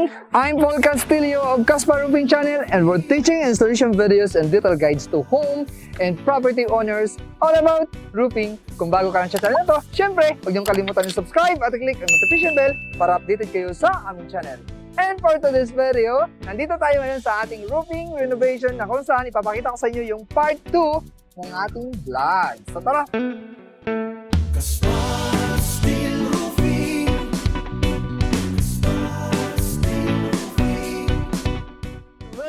everyone! I'm Paul Castillo of Caspar Roofing Channel, and we're teaching installation videos and detail guides to home and property owners all about roofing. Kung bago ka lang sa channel na to, syempre, huwag niyong kalimutan yung subscribe at click ang notification bell para updated kayo sa aming channel. And for today's video, nandito tayo ngayon sa ating roofing renovation na kung saan ipapakita ko sa inyo yung part 2 ng ating vlog. So tara!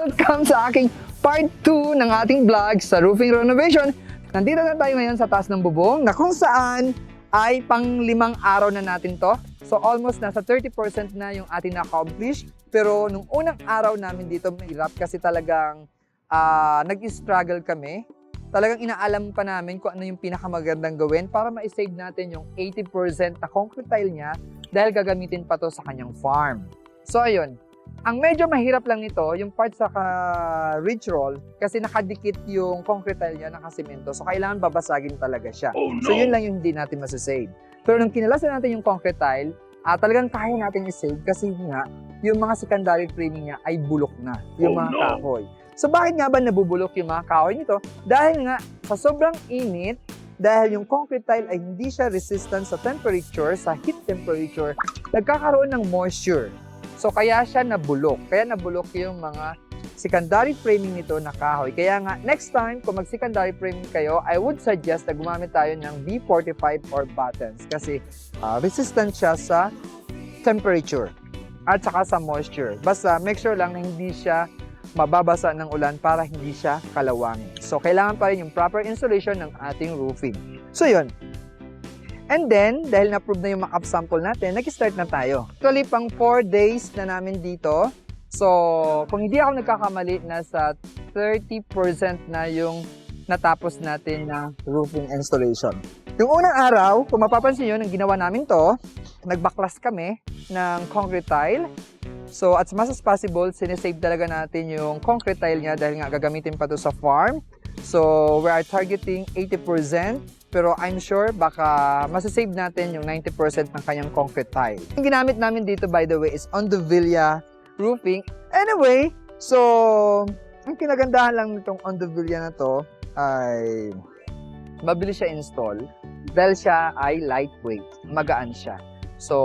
Welcome sa aking part 2 ng ating vlog sa roofing renovation. Nandito na tayo ngayon sa taas ng bubong na kung saan ay pang 5 araw na natin to. So almost nasa 30% na yung ating na-accomplish. Pero nung unang araw namin dito, mahirap kasi talagang nag-struggle kami. Talagang inaalam pa namin kung ano yung pinakamagandang gawin para ma-save natin yung 80% na concrete tile niya dahil gagamitin pa to sa kanyang farm. So ayun. Ang medyo mahirap lang nito, yung part sa ridge roll, kasi nakadikit yung concrete tile niya, nakasimento. So, kailangan babasagin talaga siya. Oh, no. So, yun lang yung hindi natin masasave. Pero nung kinalasan natin yung concrete tile, talagang kaya natin i-save kasi nga, yung mga secondary framing niya ay bulok na, yung mga kahoy. So, bakit nga ba nabubulok yung mga kahoy nito? Dahil nga, sa sobrang init, dahil yung concrete tile ay hindi siya resistant sa temperature, sa heat temperature, nagkakaroon ng moisture. So, kaya siya nabulok. Kaya nabulok yung mga secondary framing nito na kahoy. Kaya nga, next time, kung mag-secondary framing kayo, I would suggest na gumamit tayo ng B45 or battens kasi resistant siya sa temperature at saka sa moisture. Basta, make sure lang na hindi siya mababasa ng ulan para hindi siya kalawangin. So, kailangan pa rin yung proper installation ng ating roofing. So, yun. And then, dahil na-prove na yung mock-up sample natin, nag-start na tayo. Actually, pang 4 days na namin dito. So, kung hindi ako nagkakamali, nasa 30% na yung natapos natin na roofing installation. Yung unang araw, kung mapapansin nyo, nang ginawa namin to, nagbaklas kami ng concrete tile. So, as much as possible, sinesave talaga natin yung concrete tile niya dahil nga gagamitin pa to sa farm. So, we are targeting 80%. Pero I'm sure baka masasave natin yung 90% ng kanyang concrete tile. Yung ginamit namin dito, by the way, is Ondovilla roofing. Anyway, so ang kinagandahan lang nitong Ondovilla na to ay mabilis siya install dahil siya ay lightweight, magaan siya. So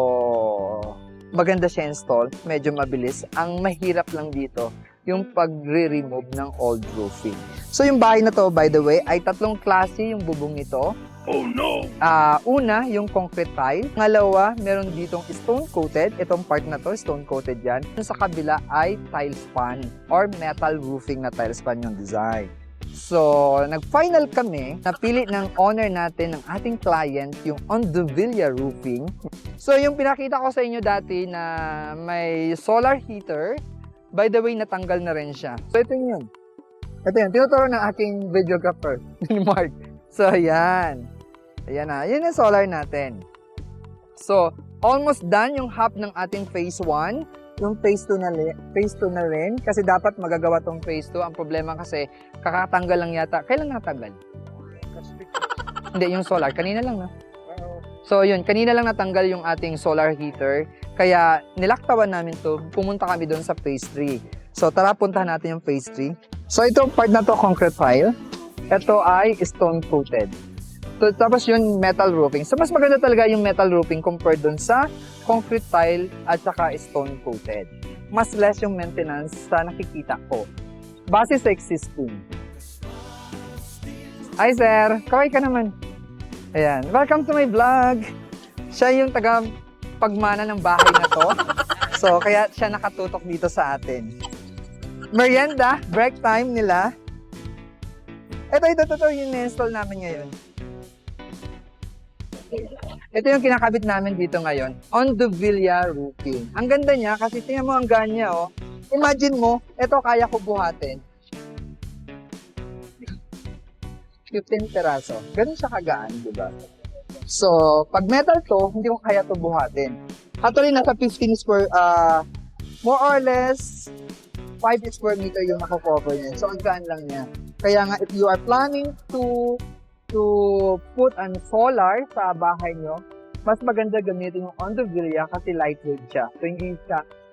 maganda siya install, medyo mabilis. Ang mahirap lang dito yung pagre-remove ng old roofing. So yung bahay na to, by the way, ay 3 klase yung bubong nito. Oh no! Una, yung concrete tile. Pangalawa, meron ditong stone coated. Itong part na to, stone coated yan. Sa kabila ay tile span or metal roofing na tile span yung design. So, nag-final kami, napili ng owner natin, ng ating client, yung Ondovilla roofing. So, yung pinakita ko sa inyo dati na may solar heater, by the way, natanggal na rin siya. So, ito yun. Ito yun. Tinuturo ng aking videographer, ni Mark. So, ayan. Ayan na. Yan yung solar natin. So, almost done yung half ng ating phase 1. Yung phase 2 na rin. Kasi dapat magagawa tong phase 2. Ang problema kasi, kakatanggal lang yata. Kailan natanggal? Hindi, yung solar. Kanina lang, no? So, yun. Kanina lang natanggal yung ating solar heater. Kaya, nilaktawan namin to. Pumunta kami doon sa phase 3. So, tara, puntahan natin yung phase 3. So, itong part na to, concrete tile. Ito ay stone coated. So, tapos yun, metal roofing. So, mas maganda talaga yung metal roofing compared doon sa concrete tile at saka stone coated. Mas less yung maintenance sa nakikita ko. Base sa existing. Hi, sir. Kaway ka naman. Ayan. Welcome to my vlog. Siya yung pagmana ng bahay na to. So, kaya siya nakatutok dito sa atin. Merienda, break time nila. Ito yung in-install namin ngayon. Ito yung kinakabit namin dito ngayon. Ondovilla roofing. Ang ganda niya kasi tingnan mo ang ganya, oh. Imagine mo, ito kaya ko buhatin. 15 peraso. Ganun siya kagaan, di ba? So, pag metal to, hindi ko kaya to buhatin. Actually, nasa 15 square, more or less, 5 square meter yung nakakover niya. So, ang gaan lang niya. Kaya nga, if you are planning to put an solar sa bahay nyo, mas maganda gamitin yung Ondovilla kasi lightweight siya. So, hindi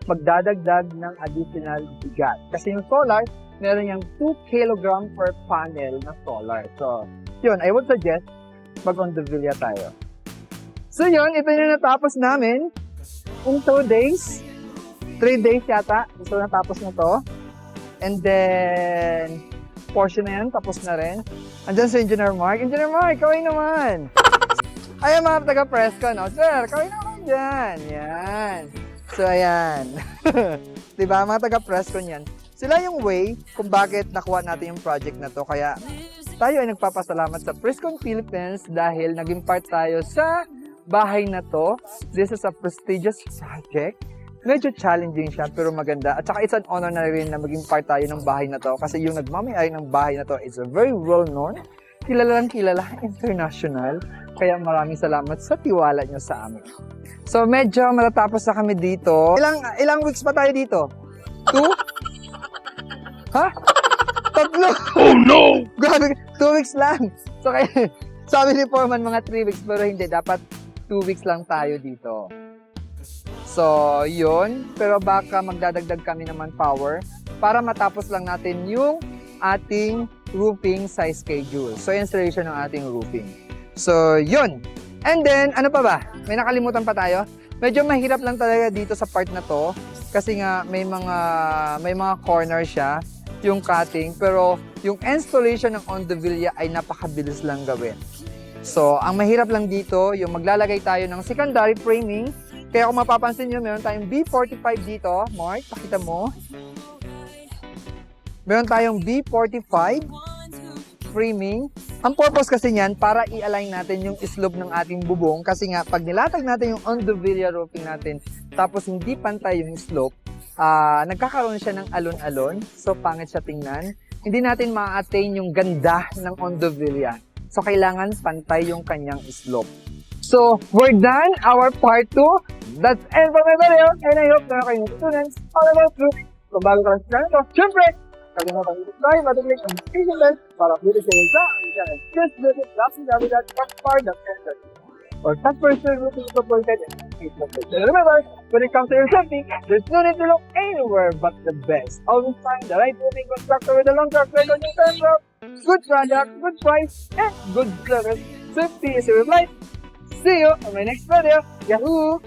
magdadagdag ng additional bigat. Kasi yung solar, meron yung 2 kg per panel na solar. So, yun, I would suggest mag-Ondevilla tayo. So yun, ito yung natapos namin in 2 days. 3 days yata. So natapos na to. And then, portion na yan, tapos na rin. Andyan si Engineer Mark. Engineer Mark, kaway naman! Ayan mga taga-press ko, no? Sir, kaway naman dyan. Yan. So, ayan. Diba, mga taga-press ko niyan. Sila yung way kung bakit nakuha natin yung project na to. Kaya, tayo ay nagpapasalamat sa Priscon Philippines dahil naging part tayo sa bahay na to. This is a prestigious project. Medyo challenging siya pero maganda. At saka it's an honor na rin na maging part tayo ng bahay na to kasi yung nagmamayari ng bahay na to is a very well-known, kilalang kilala, international. Kaya maraming salamat sa tiwala nyo sa amin. So medyo matatapos na kami dito. Ilang weeks pa tayo dito? 2? Ha? 3? Oh no! Grabe, 2 weeks lang. So kaya, sabi ni Foreman mga 3 weeks pero hindi. Dapat 2 weeks lang tayo dito. So, yun. Pero baka magdadagdag kami ng manpower para matapos lang natin yung ating roofing sa schedule. So, installation ng ating roofing. So, yun. And then, ano pa ba? May nakalimutan pa tayo? Medyo mahirap lang talaga dito sa part na to kasi nga may mga corner siya yung cutting pero yung installation ng Ondevilla ay napakabilis lang gawin. So, ang mahirap lang dito, yung maglalagay tayo ng secondary framing. Kaya kung mapapansin nyo, meron tayong B45 dito. Mark, pakita mo. Meron tayong B45 framing. Ang purpose kasi niyan, para i-align natin yung slope ng ating bubong. Kasi nga, pag nilatag natin yung Ondevilla roofing natin, tapos hindi pantay yung slope, nagkakaroon siya ng alon-alon. So, pangit siya tingnan. Hindi natin ma-attain yung ganda ng Ondevilla. So, kailangan pantay yung kanyang slope. So, we're done our part 2. That's it for my video. And I hope na kayo students all about roofing. Kung bago ka lang sa channel ko, syempre, kalimutan i-subscribe at i-click ang notification bell para updated kayo sa aking channel. Just visit www.rockpar.com or touch person roofing supported and Facebook page. And remember, when it comes to your safety, there's no need to look anywhere but the best. Always find the right roofing constructor with a long track record in terms of good product, good price, and good service. Safety is your life. See you on my next video. Yahoo!